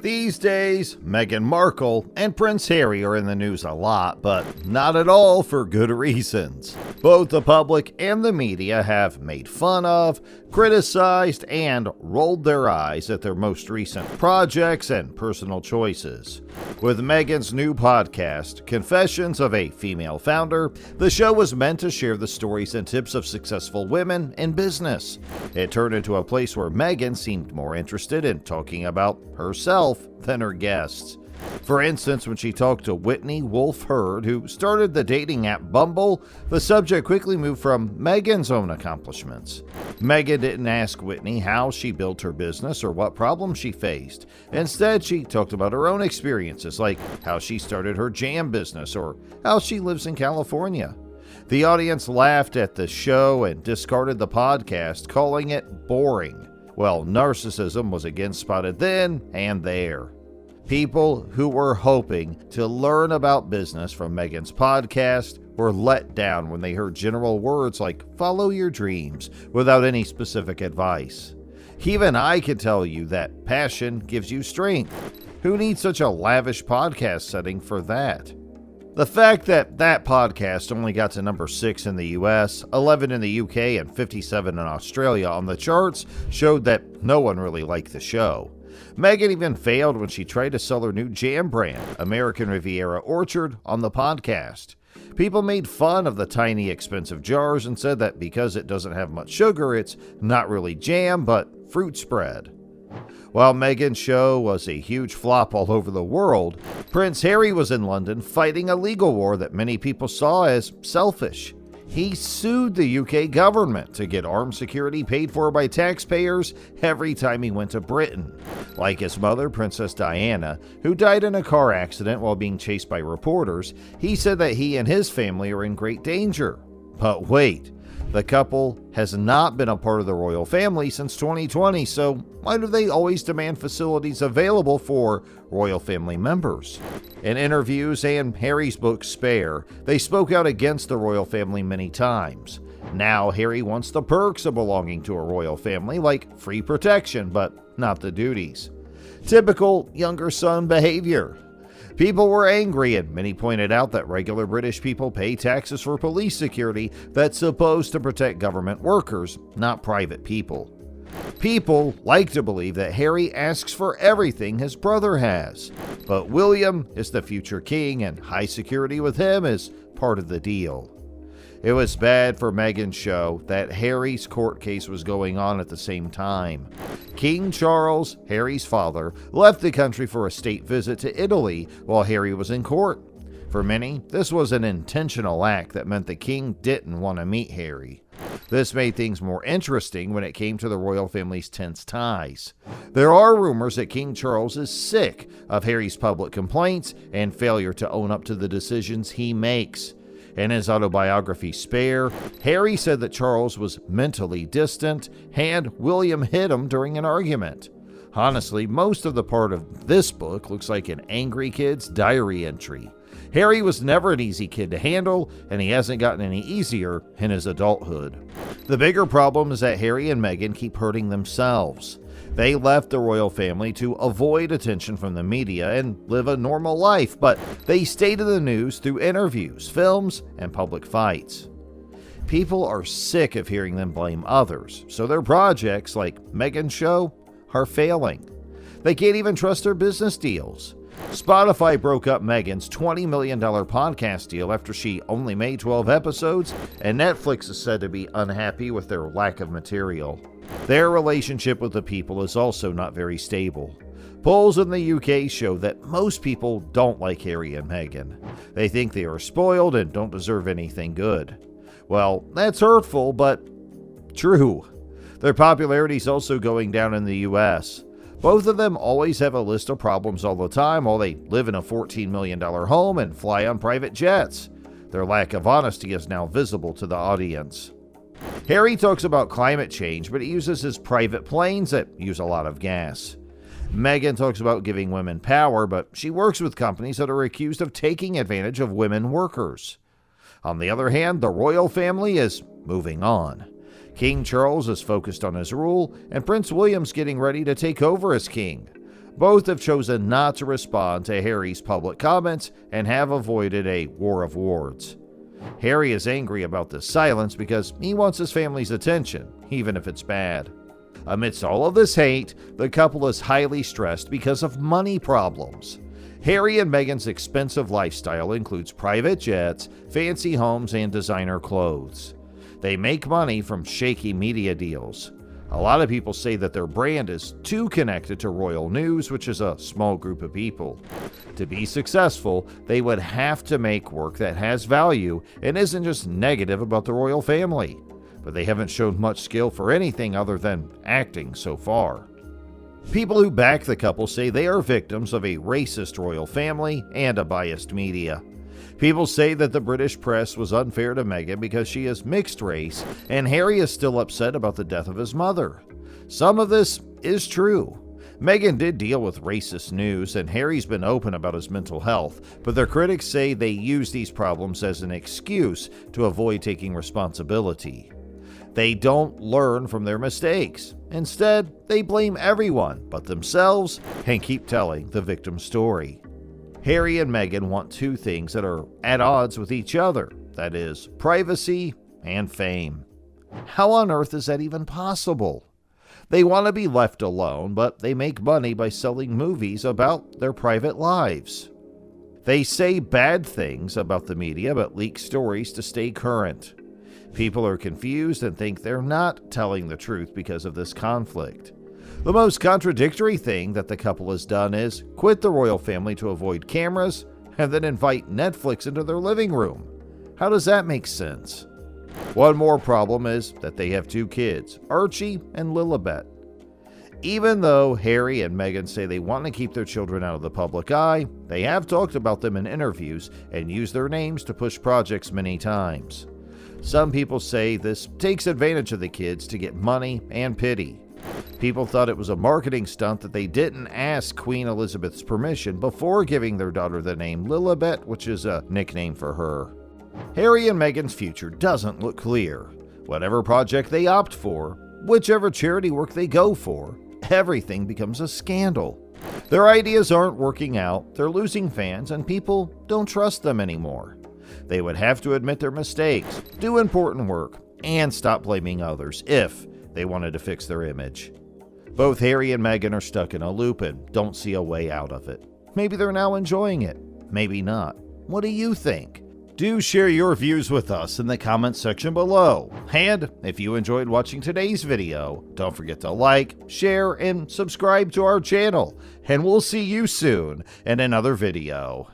These days, Meghan Markle and Prince Harry are in the news a lot, but not at all for good reasons. Both the public and the media have made fun of, criticized, and rolled their eyes at their most recent projects and personal choices. With Meghan's new podcast, Confessions of a Female Founder, the show was meant to share the stories and tips of successful women in business. It turned into a place where Meghan seemed more interested in talking about herself than her guests. For instance, when she talked to Whitney Wolfe Herd, who started the dating app Bumble, the subject quickly moved from Meghan's own accomplishments. Meghan didn't ask Whitney how she built her business or what problems she faced. Instead, she talked about her own experiences, like how she started her jam business or how she lives in California. The audience laughed at the show and discarded the podcast, calling it boring. Well, narcissism was again spotted then and there. People who were hoping to learn about business from Meghan's podcast were let down when they heard general words like follow your dreams without any specific advice. Even I can tell you that passion gives you strength. Who needs such a lavish podcast setting for that? The fact that podcast only got to number 6 in the US, 11 in the UK, and 57 in Australia on the charts showed that no one really liked the show. Meghan even failed when she tried to sell her new jam brand, American Riviera Orchard, on the podcast. People made fun of the tiny, expensive jars and said that because it doesn't have much sugar, it's not really jam, but fruit spread. While Meghan's show was a huge flop all over the world, Prince Harry was in London fighting a legal war that many people saw as selfish. He sued the UK government to get armed security paid for by taxpayers every time he went to Britain. Like his mother, Princess Diana, who died in a car accident while being chased by reporters, he said that he and his family are in great danger. But wait. The couple has not been a part of the royal family since 2020, so why do they always demand facilities available for royal family members? In interviews and Harry's book Spare, they spoke out against the royal family many times. Now Harry wants the perks of belonging to a royal family, like free protection, but not the duties. Typical younger son behavior. People were angry, and many pointed out that regular British people pay taxes for police security that's supposed to protect government workers, not private people. People like to believe that Harry asks for everything his brother has, but William is the future king, and high security with him is part of the deal. It was bad for Meghan's show that Harry's court case was going on at the same time. King Charles, Harry's father, left the country for a state visit to Italy while Harry was in court. For many, this was an intentional act that meant the king didn't want to meet Harry. This made things more interesting when it came to the royal family's tense ties. There are rumors that King Charles is sick of Harry's public complaints and failure to own up to the decisions he makes. In his autobiography Spare, Harry said that Charles was mentally distant and William hit him during an argument. Honestly, most of the part of this book looks like an angry kid's diary entry. Harry was never an easy kid to handle, and he hasn't gotten any easier in his adulthood. The bigger problem is that Harry and Meghan keep hurting themselves. They left the royal family to avoid attention from the media and live a normal life, but they stayed in the news through interviews, films, and public fights. People are sick of hearing them blame others, so their projects, like Meghan's show, are failing. They can't even trust their business deals. Spotify broke up Meghan's $20 million podcast deal after she only made 12 episodes, and Netflix is said to be unhappy with their lack of material. Their relationship with the people is also not very stable. Polls in the UK show that most people don't like Harry and Meghan. They think they are spoiled and don't deserve anything good. Well, that's hurtful, but true. Their popularity is also going down in the US. Both of them always have a list of problems all the time while they live in a $14 million home and fly on private jets. Their lack of honesty is now visible to the audience. Harry talks about climate change, but he uses his private planes that use a lot of gas. Meghan talks about giving women power, but she works with companies that are accused of taking advantage of women workers. On the other hand, the royal family is moving on. King Charles is focused on his rule, and Prince William's getting ready to take over as king. Both have chosen not to respond to Harry's public comments and have avoided a war of words. Harry is angry about this silence because he wants his family's attention, even if it's bad. Amidst all of this hate, the couple is highly stressed because of money problems. Harry and Meghan's expensive lifestyle includes private jets, fancy homes, and designer clothes. They make money from shaky media deals. A lot of people say that their brand is too connected to royal news, which is a small group of people. To be successful, they would have to make work that has value and isn't just negative about the royal family. But they haven't shown much skill for anything other than acting so far. People who back the couple say they are victims of a racist royal family and a biased media. People say that the British press was unfair to Meghan because she is mixed race, and Harry is still upset about the death of his mother. Some of this is true. Meghan did deal with racist news, and Harry's been open about his mental health, but their critics say they use these problems as an excuse to avoid taking responsibility. They don't learn from their mistakes. Instead, they blame everyone but themselves and keep telling the victim story. Harry and Meghan want two things that are at odds with each other, that is, privacy and fame. How on earth is that even possible? They want to be left alone, but they make money by selling movies about their private lives. They say bad things about the media but leak stories to stay current. People are confused and think they're not telling the truth because of this conflict. The most contradictory thing that the couple has done is quit the royal family to avoid cameras and then invite Netflix into their living room. How does that make sense? One more problem is that they have two kids, Archie and Lilibet. Even though Harry and Meghan say they want to keep their children out of the public eye, they have talked about them in interviews and used their names to push projects many times. Some people say this takes advantage of the kids to get money and pity. People thought it was a marketing stunt that they didn't ask Queen Elizabeth's permission before giving their daughter the name Lilibet, which is a nickname for her. Harry and Meghan's future doesn't look clear. Whatever project they opt for, whichever charity work they go for, everything becomes a scandal. Their ideas aren't working out, they're losing fans, and people don't trust them anymore. They would have to admit their mistakes, do important work, and stop blaming others if they wanted to fix their image. Both Harry and Meghan are stuck in a loop and don't see a way out of it. Maybe they're now enjoying it, maybe not. What do you think? Do share your views with us in the comments section below. And if you enjoyed watching today's video, don't forget to like, share, and subscribe to our channel. And we'll see you soon in another video.